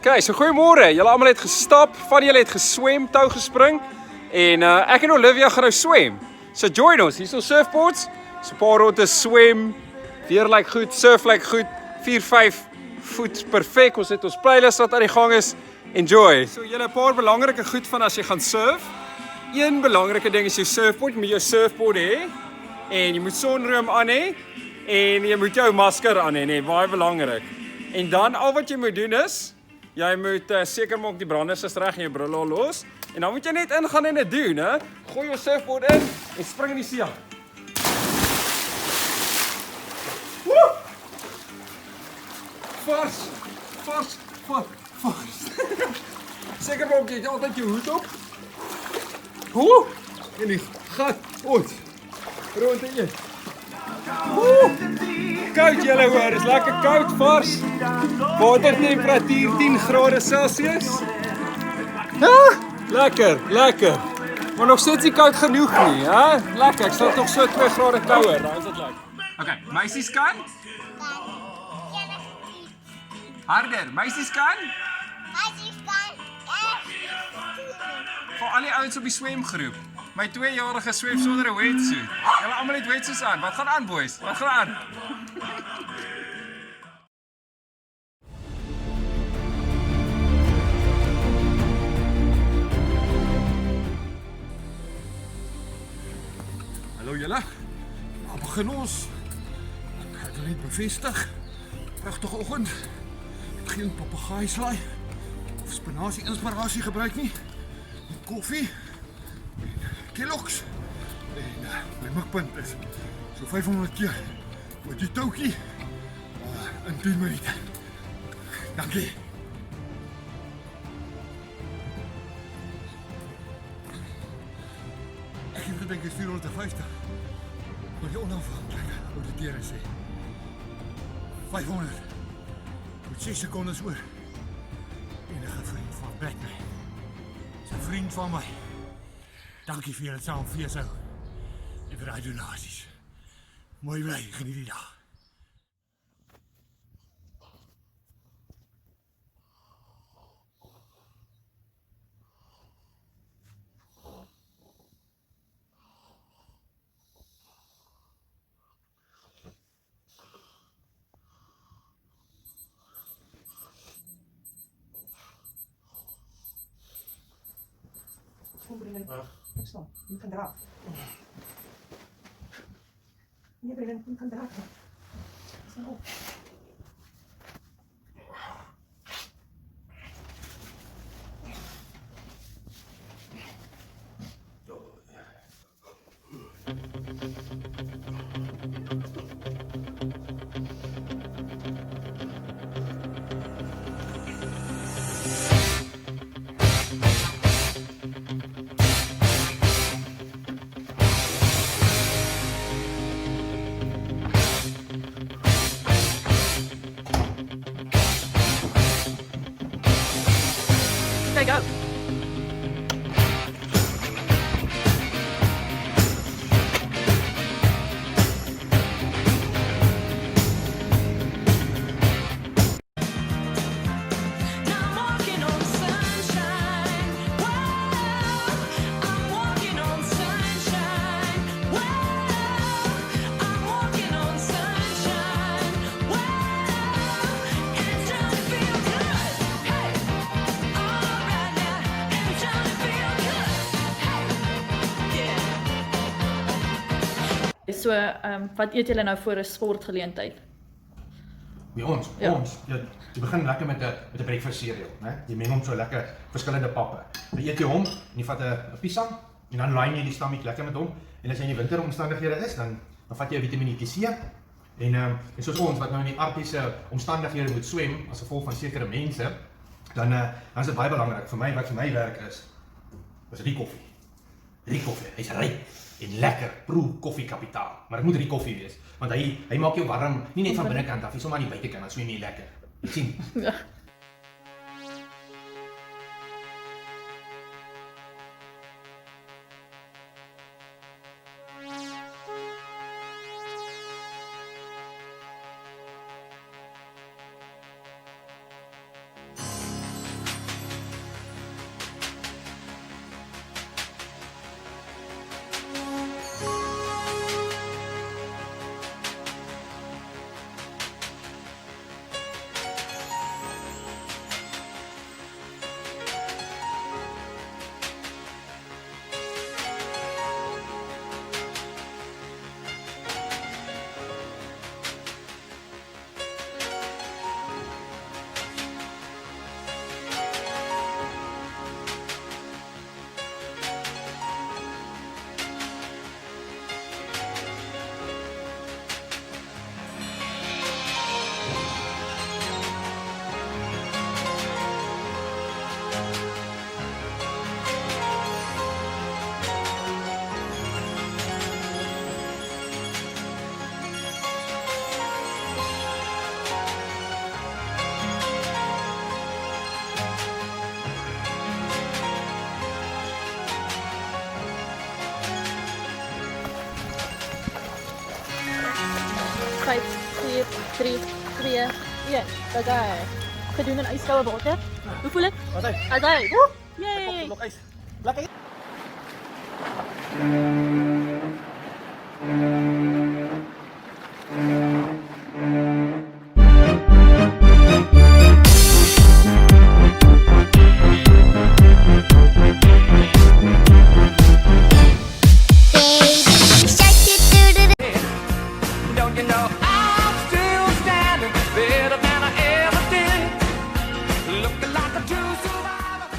Okay, so goeiemôre. Julle almal het gestap, van julle het geswem, tou gespring en ek en Olivia gaan nou swem. So join ons. Hier is ons surfboards. So 'n paar rotte swem. Weer lyk goed, surf lyk goed. 4-5 voet perfek. Ons het ons playlist wat aan die gang is. Enjoy. So julle 'n paar belangrike goed van as jy gaan surf. Een belangrike ding is jou surfboard. Jy moet jou surfboard hê en jy moet sonroom aan hê en jy moet jou masker aan hê, nee, baie belangrik. En dan al wat jy moet doen is jy moet seker maak die branders is reg en jou brille al los. En dan moet jy net ingaan en dit doen, hè. Gooi jou surfboard in en spring in die see. Woe! Vars. Seker maak jy altyd jou hoed op. Woe! En die gat uit. Rond in jy. Woe! Koud julle hoor, is lekker koud, vars. Watertemperatuur 10 grade Celsius. Lekker. Maar nog steeds nie koud genoeg nie, hè? Lekker, ek sal nog so 2 grade kouer, dan is dit lekker. Okay, meisies kan? Harder, meisies kan? Vir al die ouens op die swemgroep. My 2-jarige swem sonder 'n wetsuit. Julle almal het wetsuits aan. Wat gaan aan, boys? Wat gaan aan? Hallo julle. Nou begin ons. Ek wil net bevestig. Pragtige oggend. Geen papegaaislaai of spinasie inspirasie gebruik nie. Met koffie. Kellogg's. En my mikpunt is so 500 keer met die touwtjie in 10 minute. Dankie. Ek het gedink dit is 450. Maar die onafhanklike auditeure sê 500. Met 6 sekondes oor. Enige vriend van Batman. Is 'n vriend van my. Dankie vir julle saamfees hou. En vir daai donasies. Mooi bly, geniet die dag. Kom Brennan, ek staan, jy kan draag. Nee Brennan, jy kan draag. Staan op. Okay, go. So, wat eet julle nou voor 'n sportgeleentheid? By ons, jy begin lekker met 'n breakfast cereal, né? Jy meng hom so lekker verskillende pappe. Dan eet jy hom en jy vat 'n piesang en dan laai jy die stammetjie lekker met hom. En as jy in die winteromstandighede is, dan vat jy 'n Vitamientjie C. En soos ons wat nou in die arktiese omstandighede moet swem as gevolg van sekere mense, dan is dit baie belangrik vir my wat vir my werk is koffie. Koffie, hy's ryk en lekker proe koffiekapitaal. Maar dit moet koffie wees, want hy maak jou warm, nie net van binnekant af, nie sommer aan die buitekant, dan swem jy lekker. Jy sien? Ja. 5, 4, 3, 2, 1. Tagay. Gedoen in ijskoue water. Hoe voel het? Altijd. Yay! Lekker. Don't you know I'm still standing better than I ever did, looking like a true survivor.